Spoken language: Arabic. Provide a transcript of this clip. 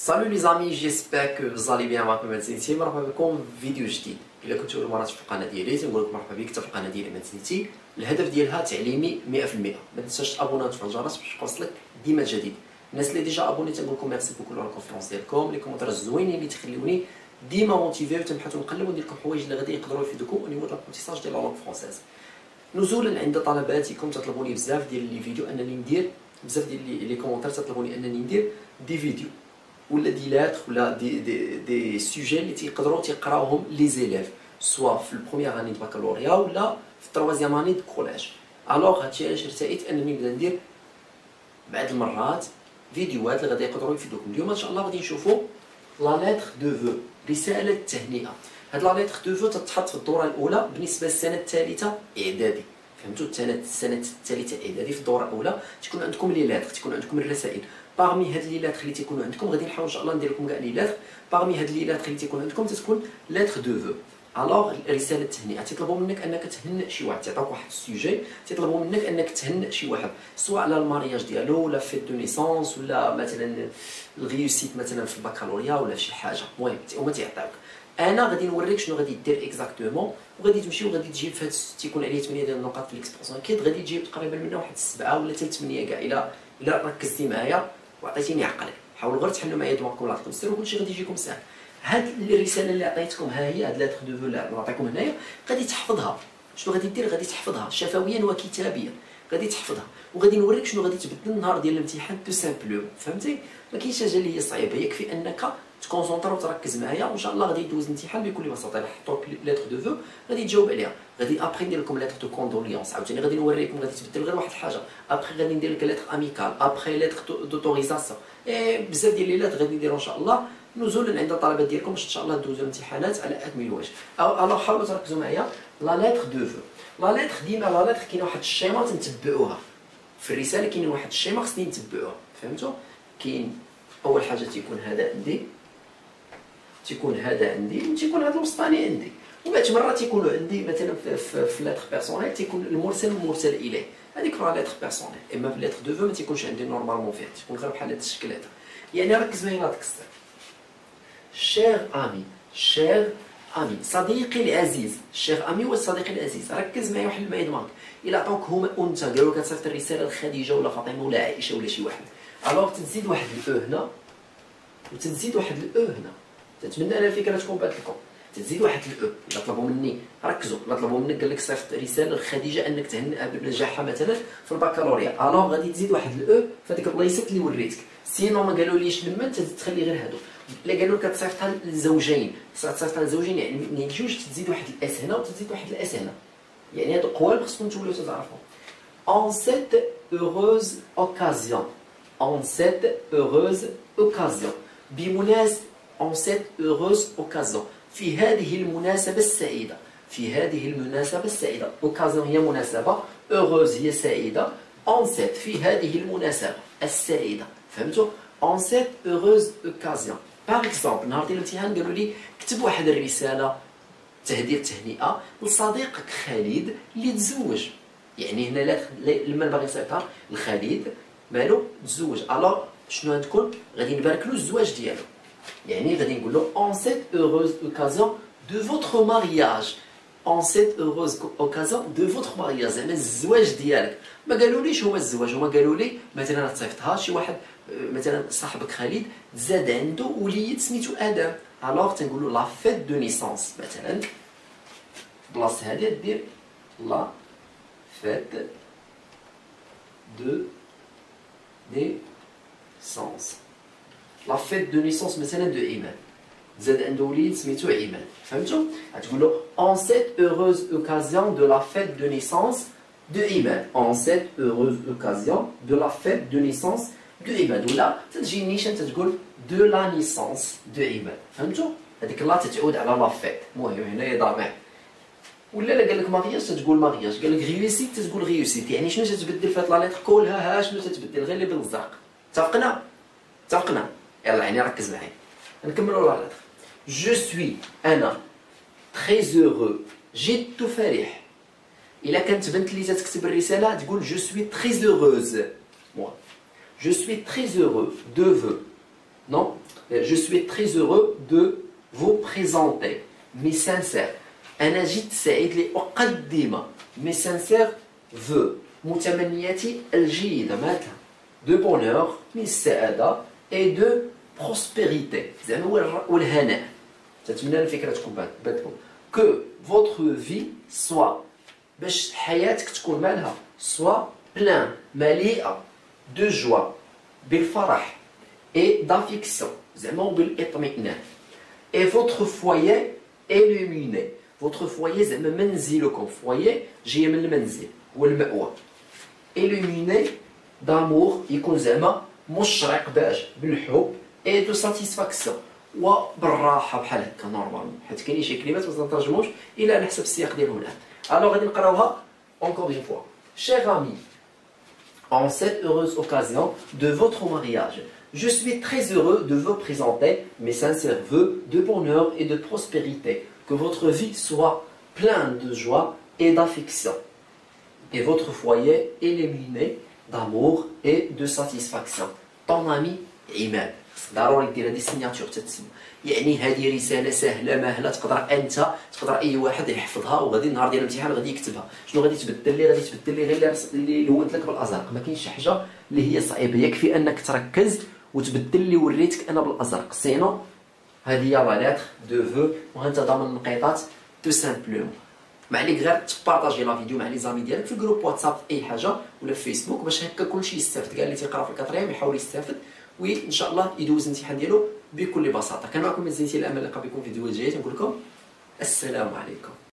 Salut les amis, j'espère que vous allez bien. معكم ماتسينتي، مرحبا بكم في فيديو جديد. الا كنتو اول مره تشوفوا القناه ديالي تنقول لكم مرحبا بك في القناه ديالي ماتسينتي. الهدف ديالها تعليمي 100%. ما تنساش تابونا وتفعل الجرس باش يوصلك ديما الجديد. الناس اللي ديجا ابوني تنقول لكم ميرسي بوكو على الكونفيرونس ديالكم، لي كومونتير الزوينين اللي تخليوني ديما موتيفي وتنبحث ونقلب وندير لكم حوايج اللي غادي يقدروا يفيدوكم او نيفو د لابونتيساج ديال لا لونغ فرونسيز. نزولا عند طلباتكم تطلبوني بزاف ديال لي فيديو انني ندير بزاف ديال لي كومونتير تطلبوني انني ندير دي فيديو ولا دي لاتر ولا دي سوجي اللي تيقدروا تيقراوهم لي زيليف سوا في البروميير اني دو بكالوريا ولا في التروازيام اني دو كوليج. الوغ هادشي علاش ارتئيت انني نبدا ندير بعض المرات فيديوهات اللي غادي يقدروا يفيدوكم. اليوم ان شاء الله غادي نشوفوا لا لاتر دو فو، رساله التهنئه. هاد لا لاتر دو فو تتحط في الدوره الاولى بالنسبه للسنه الثالثه اعدادي. فهمتوا؟ السنه الثالثه اعدادي في الدوره الاولى تكون عندكم لي لاتر، تكون عندكم الرسائل. باغمي هاد لي لاتر اللي تيكونوا عندكم غادي نحاول ان شاء الله ندير لكم كاع لي لاتر. باغمي هاد لي لاتر اللي تيكون عندكم تتكون لاتر دو فو. الوغ رساله التهنئه تيطلبوا منك انك تهنئ شي واحد، تعطيك واحد السوجي تيطلبوا منك انك تهنئ شي واحد سواء على المارياج ديالو ولا فيت دو نيسونس ولا مثلا الغيوسيت مثلا في البكالوريا ولا شي حاجه. المهم هما تيعطيوك. انا غادي نوريك شنو غادي دير اكزاكتومون، وغادي تمشي وغادي تجيب في هاد تيكون عليه 8 ديال النقاط في الاكسبرسيون كيت، غادي تجيب تقريبا منها واحد 7 ولا حتى 8 كاع. الا ركزتي معايا وعطيتيني عقلك، حاولوا غير تحلوا معايا دماغكم ولا عقلكم سير وكلشي غادي يجيكم ساهل. هاد الرساله اللي عطيتكم ها هي، هاد لاتر دو فو اللي نعطيكم هنايا غادي تحفظها. شنو غادي دير؟ غادي تحفظها شفويا وكتابيا، غادي تحفظها وغادي نوريك شنو غادي تبدل النهار ديال الامتحان تو سامبلوم. فهمتي؟ ما كاينش حاجه اللي هي صعيبه، يكفي انك تكونسونطر وتركز معايا وان شاء الله غادي يدوز الامتحان بكل بساطه. الا حطوك لاتر دو فو غادي تجاوب عليها. غادي ابخي ندير لكم لاتر دو كوندوليونس، عاوتاني غادي نوريكم غادي تبدل غير واحد الحاجه. ابخي غادي ندير لك لاتر اميكال، ابخي لاتر دوتوريزاسيون، بزاف ديال لي لاتر غادي نديرو ان شاء الله نزولا عند الطلبه ديالكم باش ان شاء الله دوزو الامتحانات على اكمل وجه. الوغ حاولوا تركزوا معايا. لا لاتر دو فو، لا لاتر ديما لا لاتر كاين واحد الشيما تنتبعوها في الرساله، كاين واحد الشيما خصني نتبعوها. فهمتوا؟ كاين اول حاجه تيكون هذا عندي، تيكون هذا عندي وتيكون هذا الوسطاني عندي، وبعض مرات تيكونوا عندي مثلا في لاتر بيرسونيل تيكون المرسل والمرسل اليه. هذيك راه لاتر بيرسونيل. اما في لاتر دو فو ما تيكونش عندي نورمالمون فيها، تكون غير بحال هذا الشكل هذا. يعني ركز معايا لا تكسر. شير امي، شير امي، صديقي العزيز. شير امي هو الصديق العزيز. ركز معايا وحل معايا دماغك. الا عطاوك هما انت قالوا لك تصيفط الرساله لخديجه ولا فاطمه ولا عائشه ولا شي واحد، الوغ تزيد واحد الاو هنا وتزيد واحد الاو هنا. تنتمنى انا الفكره تكون بانت لكم. تزيد واحد الاو. الا طلبوا مني ركزوا، الا طلبوا منك قال لك صيفط رساله لخديجه انك تهنئها بنجاحها مثلا في البكالوريا، الوغ غادي تزيد واحد الاو في هذيك البلايصات اللي وريتك. سينو ما قالوا ليش لما انت تخلي غير هادو. الا قالوا لك تصيفطها للزوجين، تصيفطها للزوجين يعني جوج، تزيد واحد الاس هنا وتزيد واحد الاس هنا. يعني هادو قوالب خصكم تولوا تعرفوا. En cette heureuse occasion, en cette heureuse occasion، en cette heureuse occasion، في هذه المناسبة السعيدة، في هذه المناسبة السعيدة. occasion هي مناسبة، heureuse هي سعيدة، en cette في هذه المناسبة السعيدة. فهمتوا؟ en cette heureuse occasion. باغ اكزومبل نهار ديال الامتحان قالوا لي كتب واحد الرسالة تهنئة لصديقك خالد اللي تزوج. يعني هنا لما باغي نصيفطها لخالد مالو تزوج، الوغ شنو غتكون؟ غادي نبارك له الزواج ديالو. يعني غادي نقول له en cette heureuse occasion de votre mariage، en cette heureuse occasion de votre mariage، زعما الزواج ديالك. ما قالوليش هما الزواج، هما قالوا لي مثلا تصيفطها شي واحد مثلا صاحبك خالد زاد عنده وليد سميتو ادم، الوغ تنقول له لا فيت دو نيسونس مثلا. بلاصه هادي دير لا فيت دو نيسونس، لا فيت دو نيسونس مثلا دو ايمان، زاد عنده وليد سميتو ايمان. فهمتوا؟ غتقول له en cette heureuse occasion de la fête de naissance de ايمان، en cette heureuse occasion de la fête de naissance de ايمان. ولا تجي نيشان تتقول de la naissance de ايمان. فهمتوا؟ هذيك لا تتعود على لا فيت. المهم هنايا ضامع. ولا قال لك مارياج تتقول مارياج، قال لك غيوسيت تتقول غيوسيت. يعني شنو تتبدل في هاد لا ليتر كلها؟ ها شنو تتبدل؟ غير اللي بالزرق. اتفقنا؟ اتفقنا. يلا يعني ركز معايا. نكملوا لا ليتر. جو سوي انا تري heureux، جد فرح. الا كانت بنت اللي تكتب الرساله تقول جو سوي تري heureuse. moi je suis très heureux de vous، Non, je suis très heureux de vous présenter mes sincères. أنا جد سعيد لأقدم mes sincères vœux متمنياتي الجيدة مالتها de bonheur من السعادة et de prospérité زعما والهناء. تتمنى الفكرة تكون باتكم que votre vie soit باش حياتك تكون مالها soit plein مليئة de joie بالفرح et d'affection زعما وبالاطمئنان et votre foyer illuminé. votre foyer زعما منزلكم foyer جايه من المنزل هو المأوى illuminé d'amour يكون زعما مشرق باش بالحب et de satisfaction وبالراحه بحال هكا نورمالمون حيت كاينين شي كلمات ما تنترجموش الا على حسب السياق ديالهم الان. الوغ غادي نقراوها encore une fois. Cher ami, en cette heureuse occasion de votre mariage, je suis très heureux de vous présenter mes sincères vœux de bonheur et de prospérité. Que votre vie soit pleine de joie et d'affection, et votre foyer illuminé d'amour et de satisfaction. Ton ami عماد. ضروري دير هذه السيناتور تتسمى. يعني هذه رساله سهله ماهله تقدر انت تقدر اي واحد يحفظها وغادي النهار ديال الامتحان غادي يكتبها. شنو غادي تبدل لي؟ غادي تبدل لي غير اللي لونت لك بالازرق. ما كاينش شي حاجه اللي هي صعيبه، يكفي انك تركز وتبدل لي وريتك انا بالازرق. سينو هذه هي لا لتر دو فو وانت ضامن النقيطات تو سامبلومون. ما عليك غير تبارطاجي لا فيديو مع لي زامي ديالك في الجروب واتساب في اي حاجه ولا في فيسبوك باش هكا كلشي يستافد. كاع اللي تيقرا في الكاتريام يحاول يستافد وان شاء الله يدوز الامتحان ديالو بكل بساطه. كان معكم من زينتي الامل، نلقى بكم في فيديوهات جايه. نقول لكم السلام عليكم.